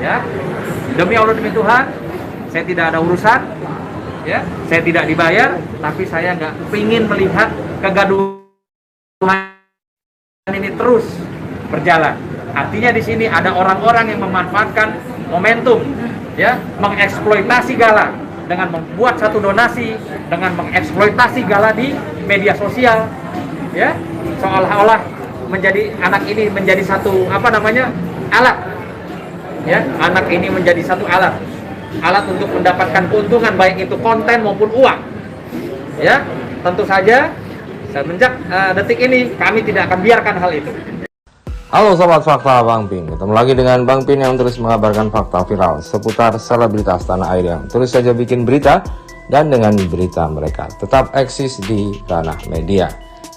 Ya, demi Allah demi Tuhan, saya tidak ada urusan, ya, saya tidak dibayar, tapi saya nggak ingin melihat kegaduhan ini terus berjalan. Artinya di sini ada orang-orang yang memanfaatkan momentum, ya, mengeksploitasi Gala dengan membuat satu donasi, dengan mengeksploitasi Gala di media sosial, ya, seolah-olah menjadi anak ini menjadi satu alat, ya, anak ini menjadi satu alat untuk mendapatkan keuntungan baik itu konten maupun uang, ya. Tentu saja semenjak detik ini kami tidak akan biarkan hal itu. Halo Sobat Fakta Bang Pin, ketemu lagi dengan Bang Pin yang terus mengabarkan fakta viral seputar selebritas tanah air yang terus saja bikin berita, dan dengan berita mereka tetap eksis di ranah media.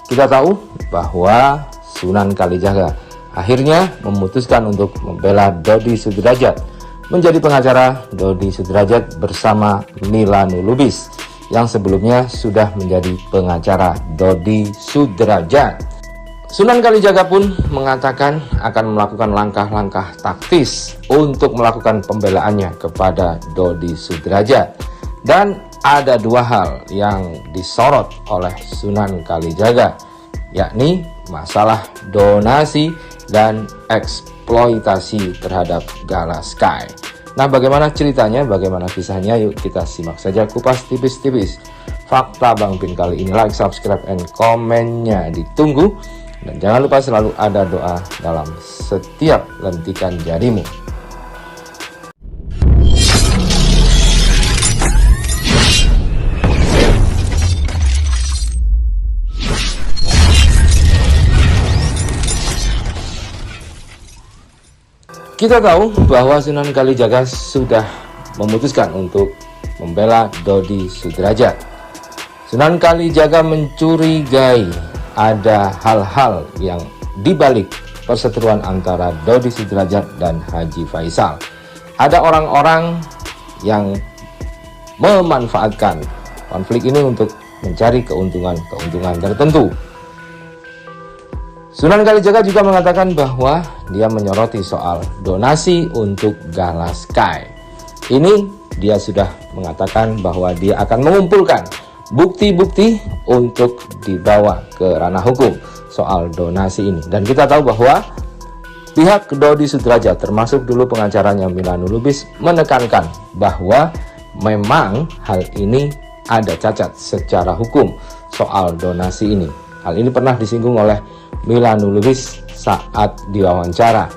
Kita tahu bahwa Sunan Kalijaga akhirnya memutuskan untuk membela Dodi Sudrajat, menjadi pengacara Dodi Sudrajat bersama Milanu Lubis yang sebelumnya sudah menjadi pengacara Dodi Sudrajat. Sunan Kalijaga pun mengatakan akan melakukan langkah-langkah taktis untuk melakukan pembelaannya kepada Dodi Sudrajat. Dan ada dua hal yang disorot oleh Sunan Kalijaga, yakni masalah donasi dan eksploitasi terhadap Gala Sky. Nah, bagaimana ceritanya, bagaimana kisahnya? Yuk kita simak saja kupas tipis-tipis fakta Bang Pin kali ini. Like, subscribe, and komennya ditunggu. Dan jangan lupa selalu ada doa dalam setiap lentikan jarimu. Kita tahu bahwa Sunan Kalijaga sudah memutuskan untuk membela Dodi Sudrajat. Sunan Kalijaga mencurigai ada hal-hal yang dibalik perseteruan antara Dodi Sudrajat dan Haji Faisal. Ada orang-orang yang memanfaatkan konflik ini untuk mencari keuntungan tertentu. Sunan Kalijaga juga mengatakan bahwa dia menyoroti soal donasi untuk Gala Sky. Ini dia sudah mengatakan bahwa dia akan mengumpulkan bukti-bukti untuk dibawa ke ranah hukum soal donasi ini. Dan kita tahu bahwa pihak Dodi Sudrajat termasuk dulu pengacaranya Milanu Lubis menekankan bahwa memang hal ini ada cacat secara hukum soal donasi ini. Hal ini pernah disinggung oleh Milanu Lubis saat diwawancara.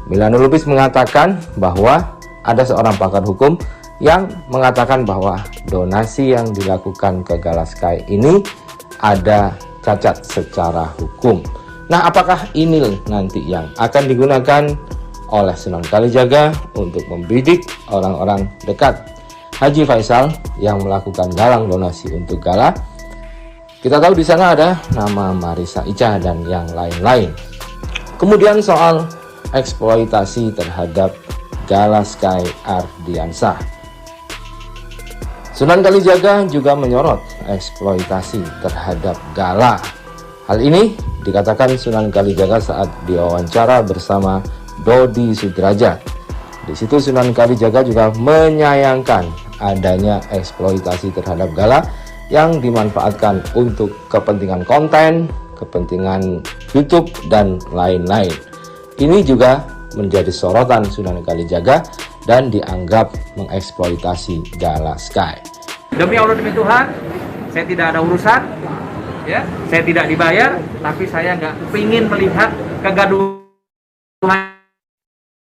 Milanu Lubis mengatakan bahwa ada seorang pakar hukum yang mengatakan bahwa donasi yang dilakukan ke Gala Sky ini ada cacat secara hukum. Nah, apakah ini nanti yang akan digunakan oleh Sunan Kalijaga untuk membidik orang-orang dekat Haji Faisal yang melakukan galang donasi untuk Gala? Kita tahu di sana ada nama Marissa Ica dan yang lain-lain. Kemudian soal eksploitasi terhadap Gala Sky Ardiansah. Sunan Kalijaga juga menyorot eksploitasi terhadap Gala. Hal ini dikatakan Sunan Kalijaga saat diwawancara bersama Dodi Sudrajat. Di situ Sunan Kalijaga juga menyayangkan adanya eksploitasi terhadap Gala yang dimanfaatkan untuk kepentingan konten, kepentingan YouTube, dan lain-lain. Ini juga menjadi sorotan Sunan Kalijaga dan dianggap mengeksploitasi Gala Sky. Demi Allah demi Tuhan, saya tidak ada urusan, ya, saya tidak dibayar, tapi saya nggak ingin melihat kegaduhan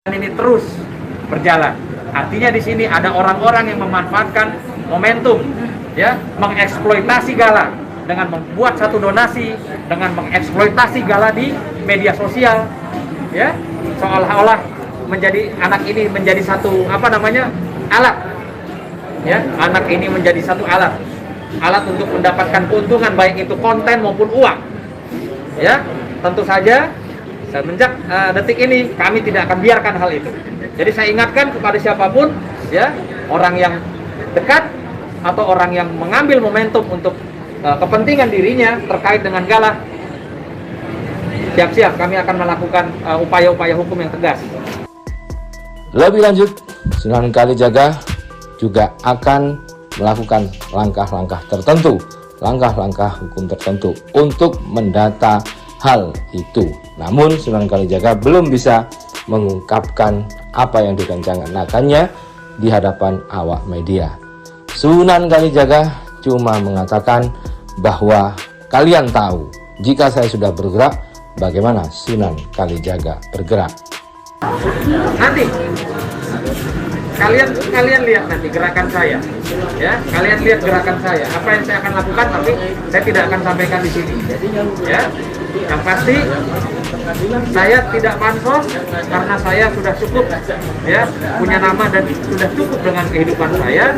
ini terus berjalan. Artinya di sini ada orang-orang yang memanfaatkan momentum, ya, mengeksploitasi Gala dengan membuat satu donasi, dengan mengeksploitasi Gala di media sosial, ya, seolah-olah menjadi anak ini menjadi satu alat, ya, anak ini menjadi satu alat untuk mendapatkan keuntungan baik itu konten maupun uang, ya. Tentu saja semenjak detik ini kami tidak akan biarkan hal itu. Jadi saya ingatkan kepada siapapun, ya, orang yang dekat atau orang yang mengambil momentum untuk kepentingan dirinya terkait dengan Gala, siap-siap kami akan melakukan upaya-upaya hukum yang tegas. Lebih lanjut, Sunan Kalijaga juga akan melakukan langkah-langkah tertentu, langkah-langkah hukum tertentu untuk mendata hal itu. Namun Sunan Kalijaga belum bisa mengungkapkan apa yang direncanakannya di hadapan awak media. Sunan Kalijaga cuma mengatakan bahwa kalian tahu jika saya sudah bergerak, bagaimana Sunan Kalijaga bergerak. Nanti kalian lihat nanti gerakan saya, ya. Kalian lihat gerakan saya. Apa yang saya akan lakukan, tapi saya tidak akan sampaikan di sini, ya. Yang pasti saya tidak pansos karena saya sudah cukup, ya, punya nama dan sudah cukup dengan kehidupan saya.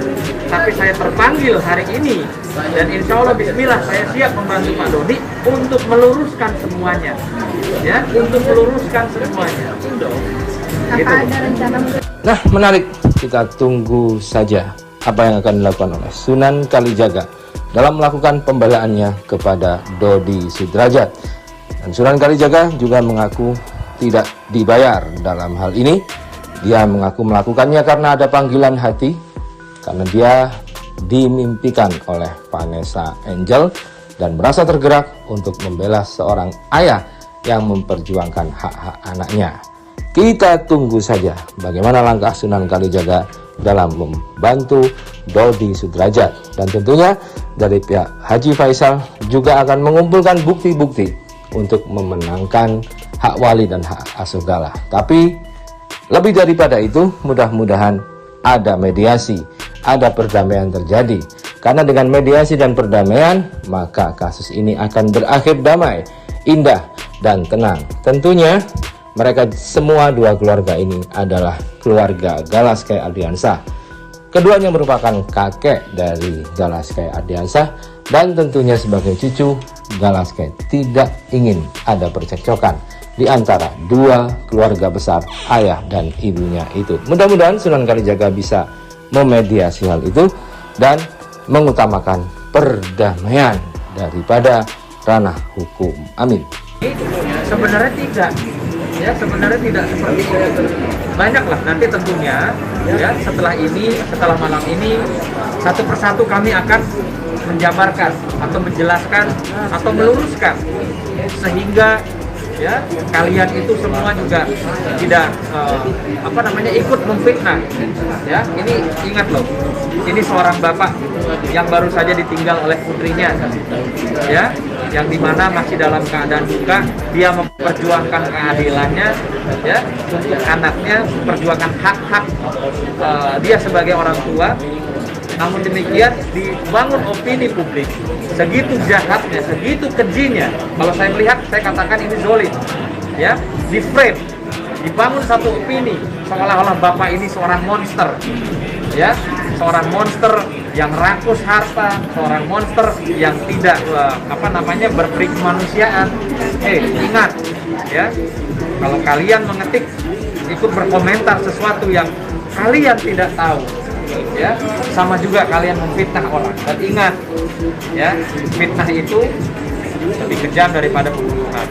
Tapi saya terpanggil hari ini dan insya Allah Bismillah saya siap membantu Pak Dodi untuk meluruskan semuanya, ya, untuk meluruskan semuanya. Apa ada rencana? Nah, menarik. Kita tunggu saja apa yang akan dilakukan oleh Sunan Kalijaga dalam melakukan pembelaannya kepada Dodi Sudrajat. Dan Sunan Kalijaga juga mengaku tidak dibayar dalam hal ini. Dia mengaku melakukannya karena ada panggilan hati, karena dia dimimpikan oleh Vanessa Angel dan merasa tergerak untuk membela seorang ayah yang memperjuangkan hak-hak anaknya. Kita tunggu saja bagaimana langkah Sunan Kalijaga dalam membantu Dodi Sudrajat. Dan tentunya dari pihak Haji Faisal juga akan mengumpulkan bukti-bukti untuk memenangkan hak wali dan hak asuh Galah. Tapi lebih daripada itu, mudah-mudahan ada mediasi, ada perdamaian terjadi. Karena dengan mediasi dan perdamaian, maka kasus ini akan berakhir damai, indah, dan tenang. Tentunya mereka semua dua keluarga ini adalah keluarga Galaskai Ardiansah. Keduanya merupakan kakek dari Galaskai Ardiansah dan tentunya sebagai cucu, Galaskai tidak ingin ada percekcokan di antara dua keluarga besar ayah dan ibunya itu. Mudah-mudahan Sunan Kalijaga bisa memediasi hal itu dan mengutamakan perdamaian daripada ranah hukum. Amin. Sebenarnya tidak. Ya, sebenarnya tidak seperti itu. Banyaklah nanti tentunya, ya, setelah ini, setelah malam ini, satu persatu kami akan menjabarkan atau menjelaskan atau meluruskan sehingga, ya, kalian itu semua juga tidak ikut memfitnah. Ya, ini ingat loh, ini seorang bapak yang baru saja ditinggal oleh putrinya, ya, yang dimana masih dalam keadaan duka, dia memperjuangkan keadilannya, ya, untuk anaknya, memperjuangkan hak-hak dia sebagai orang tua. Namun demikian dibangun opini publik segitu jahatnya, segitu kejinya. Kalau saya melihat, saya katakan ini zolim, ya, di frame, dibangun satu opini seolah-olah bapak ini seorang monster, ya, seorang monster yang rakus harta, seorang monster yang tidak berperi kemanusiaan. Ingat, ya, kalau kalian mengetik ikut berkomentar sesuatu yang kalian tidak tahu, ya, sama juga kalian memfitnah orang. Dan ingat, ya, fitnah itu lebih kejam daripada pembunuhan.